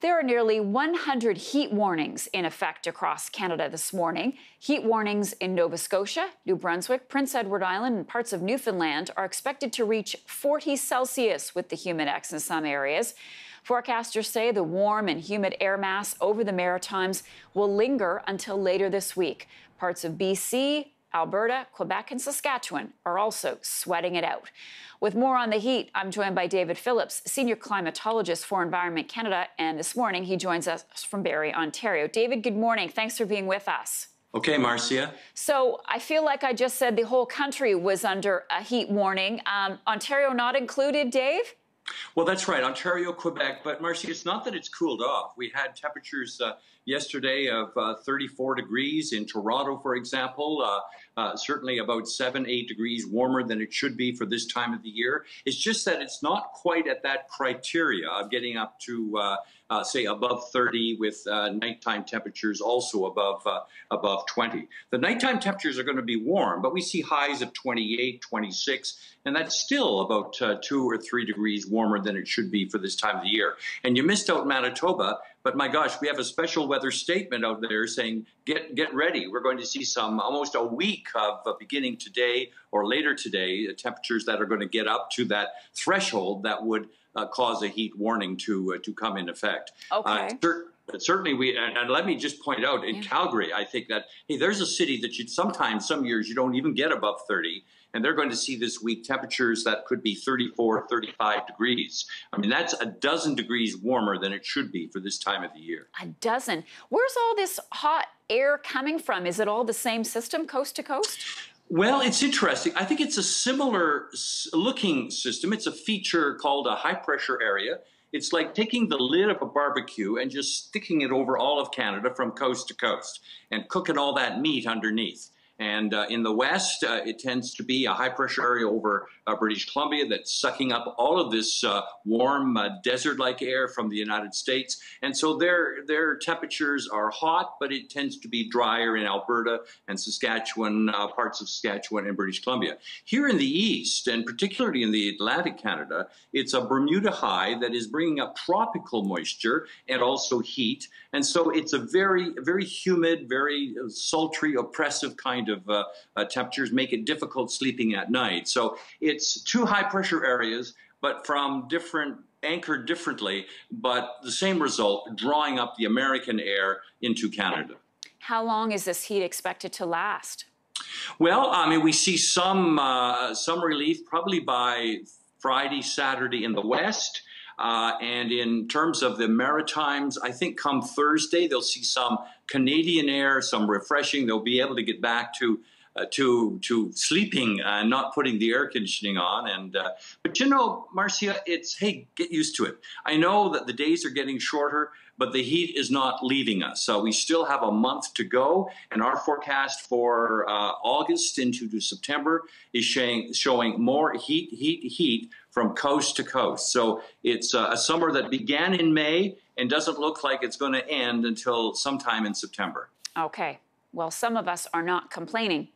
There are nearly 100 heat warnings in effect across Canada this morning. Heat warnings in Nova Scotia, New Brunswick, Prince Edward Island, and parts of Newfoundland are expected to reach 40 Celsius with the humidex in some areas. Forecasters say the warm and humid air mass over the Maritimes will linger until later this week. Parts of BC, Alberta, Quebec, and Saskatchewan are also sweating it out. With more on the heat, I'm joined by David Phillips, senior climatologist for Environment Canada, and this morning he joins us from Barrie, Ontario. David, good morning. Thanks for being with us. Okay, Marcia. So I feel like I just said the whole country was under a heat warning. Ontario not included, Dave? Well, that's right, Ontario, Quebec. But, Marcia, it's not that it's cooled off. We had temperatures yesterday of 34 degrees in Toronto, for example, certainly about 7-8 degrees warmer than it should be for this time of the year. It's just that it's not quite at that criteria of getting up to, say, above 30 with nighttime temperatures also above 20. The nighttime temperatures are going to be warm, but we see highs of 28, 26, and that's still about 2 or 3 degrees warmer than it should be for this time of the year. And you missed out Manitoba, but my gosh, we have a special weather statement out there saying, get ready. We're going to see almost a week of beginning today or later today, temperatures that are going to get up to that threshold that would cause a heat warning to come in effect. Okay. Certainly, and let me just point out, in Calgary, I think that, hey, there's a city that sometimes, some years, you don't even get above 30. And they're going to see this week temperatures that could be 34, 35 degrees. I mean, that's a dozen degrees warmer than it should be for this time of the year. A dozen. Where's all this hot air coming from? Is it all the same system, coast to coast? Well, it's interesting. I think it's a similar looking system. It's a feature called a high pressure area. It's like taking the lid of a barbecue and just sticking it over all of Canada from coast to coast and cooking all that meat underneath. And in the west, it tends to be a high-pressure area over British Columbia that's sucking up all of this warm desert-like air from the United States. And so their temperatures are hot, but it tends to be drier in Alberta and Saskatchewan, parts of Saskatchewan and British Columbia. Here in the east, and particularly in the Atlantic Canada, it's a Bermuda high that is bringing up tropical moisture and also heat. And so it's a very, very humid, very sultry, oppressive kind of temperatures, make it difficult sleeping at night. So it's two high pressure areas, but anchored differently, but the same result, drawing up the American air into Canada. How long is this heat expected to last? Well, I mean, we see some relief probably by Friday, Saturday in the west. And in terms of the Maritimes, I think come Thursday, they'll see some Canadian air, some refreshing. They'll be able to get back to sleeping and not putting the air conditioning on. And but you know, Marcia, it's, hey, get used to it. I know that the days are getting shorter, but the heat is not leaving us. So we still have a month to go, and our forecast for August into September is showing more heat from coast to coast. So it's a summer that began in May and doesn't look like it's going to end until sometime in September. Okay. Well, some of us are not complaining.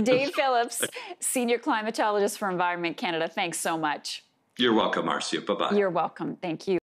Dave Phillips, senior climatologist for Environment Canada, thanks so much. You're welcome, Marcia. Bye-bye. You're welcome. Thank you.